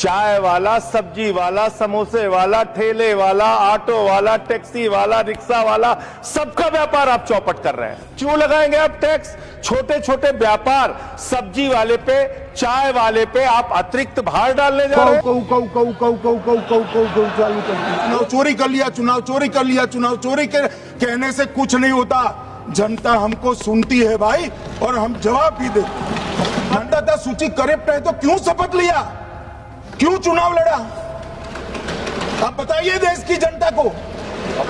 चाय वाला, सब्जी वाला, समोसे वाला, ठेले वाला, ऑटो वाला, टैक्सी वाला, रिक्शा वाला, सबका व्यापार आप चौपट कर रहे हैं। क्यों लगाएंगे आप टैक्स? छोटे छोटे व्यापार, सब्जी वाले पे, चाय वाले पे आप अतिरिक्त भार डालने जा रहे हैं। चुनाव चोरी कर लिया, चुनाव चोरी कर लिया, चुनाव चोरी के कहने से कुछ नहीं होता। जनता हमको सुनती है भाई, और हम जवाब भी देते। मतदाता सूची करप्ट है तो क्यों शपथ लिया, क्यों चुनाव लड़ा? आप बताइए देश की जनता को।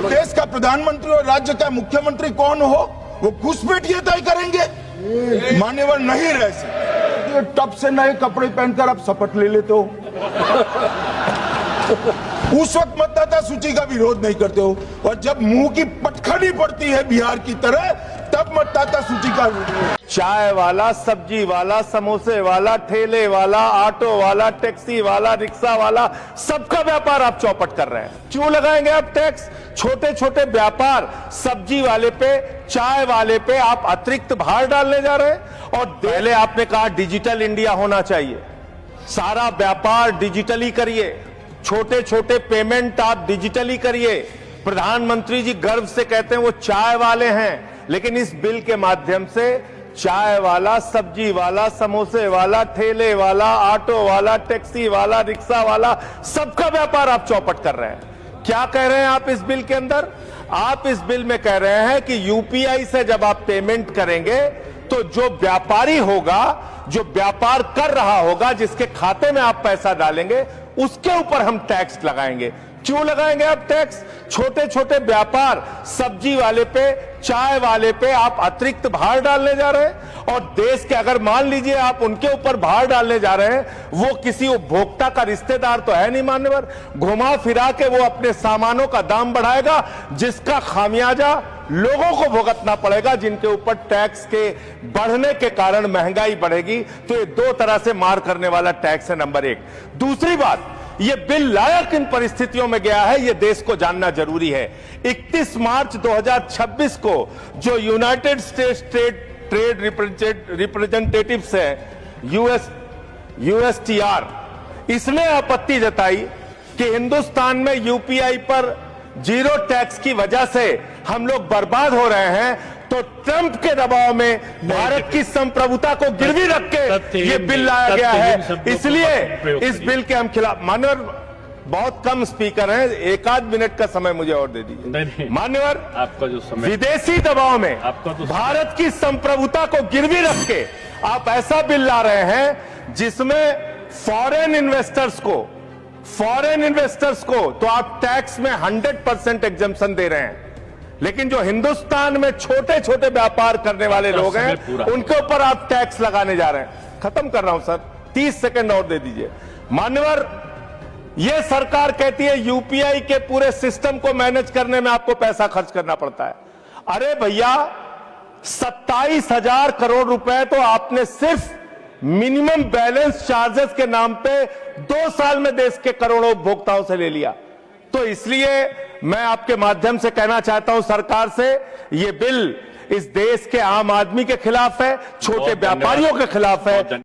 देश का प्रधानमंत्री और राज्य का मुख्यमंत्री कौन हो, वो घुसपैठिए तय करेंगे, मान्यवर नहीं रह सकते। टप से नए कपड़े पहनकर आप शपथ ले लेते हो, उस वक्त मतदाता सूची का विरोध नहीं करते हो, और जब मुंह की पटखनी पड़ती है बिहार की तरह, तब मतदाता सूची का विरोध। चाय वाला, सब्जी वाला, समोसे वाला, ठेले वाला, ऑटो वाला, टैक्सी वाला, रिक्शा वाला, सबका व्यापार आप चौपट कर रहे हैं। क्यों लगाएंगे आप टैक्स? छोटे छोटे व्यापार, सब्जी वाले पे, चाय वाले पे आप अतिरिक्त भार डालने जा रहे हैं। और पहले आपने कहा डिजिटल इंडिया होना चाहिए, सारा व्यापार डिजिटली करिए, छोटे छोटे पेमेंट आप डिजिटली करिए। प्रधानमंत्री जी गर्व से कहते हैं वो चाय वाले हैं, लेकिन इस बिल के माध्यम से चाय वाला, सब्जी वाला, समोसे वाला, ठेले वाला, ऑटो वाला, टैक्सी वाला, रिक्शा वाला, सबका व्यापार आप चौपट कर रहे हैं। क्या कह रहे हैं आप इस बिल के अंदर? आप इस बिल में कह रहे हैं कि यूपीआई से जब आप पेमेंट करेंगे तो जो व्यापारी होगा, जो व्यापार कर रहा होगा, जिसके खाते में आप पैसा डालेंगे, उसके ऊपर हम टैक्स लगाएंगे। क्यों लगाएंगे आप टैक्स? छोटे छोटे व्यापार, सब्जी वाले पे, चाय वाले पे आप अतिरिक्त भार डालने जा रहे हैं। और देश के, अगर मान लीजिए आप उनके ऊपर भार डालने जा रहे हैं, वो किसी उपभोक्ता का रिश्तेदार तो है नहीं मान्यवर, घुमा फिरा के वो अपने सामानों का दाम बढ़ाएगा, जिसका खामियाजा लोगों को भुगतना पड़ेगा, जिनके ऊपर टैक्स के बढ़ने के कारण महंगाई बढ़ेगी। तो ये दो तरह से मार करने वाला टैक्स है, नंबर एक। दूसरी बात, ये बिल लाया किन परिस्थितियों में गया है, ये देश को जानना जरूरी है। 31 मार्च 2026 को जो यूनाइटेड स्टेट्स ट्रेड रिप्रेजेंटेटिव्स है, यूएसटीआर, इसने आपत्ति जताई कि हिंदुस्तान में यूपीआई पर जीरो टैक्स की वजह से हम लोग बर्बाद हो रहे हैं। तो ट्रंप के दबाव में भारत की संप्रभुता को गिरवी रख के ये बिल लाया गया है, इसलिए इस बिल के हम खिलाफ। मान्यवर बहुत कम स्पीकर हैं, एक आध मिनट का समय मुझे और दे दीजिए। मान्यवर, आपका जो समय, विदेशी दबाव में भारत की संप्रभुता को गिरवी रख के आप ऐसा बिल ला रहे हैं जिसमें फॉरेन इन्वेस्टर्स को तो आप टैक्स में 100% एग्जम्पशन दे रहे हैं, लेकिन जो हिंदुस्तान में छोटे छोटे व्यापार करने वाले लोग हैं, उनके ऊपर आप टैक्स लगाने जा रहे हैं। खत्म कर रहा हूं सर, 30 सेकंड और दे दीजिए। मान्यवर, यह सरकार कहती है यूपीआई के पूरे सिस्टम को मैनेज करने में आपको पैसा खर्च करना पड़ता है। अरे भैया, 27,000 करोड़ रुपए तो आपने सिर्फ मिनिमम बैलेंस चार्जेस के नाम पे 2 साल में देश के करोड़ों उपभोक्ताओं से ले लिया। तो इसलिए मैं आपके माध्यम से कहना चाहता हूं सरकार से, यह बिल इस देश के आम आदमी के खिलाफ है, छोटे व्यापारियों के खिलाफ है।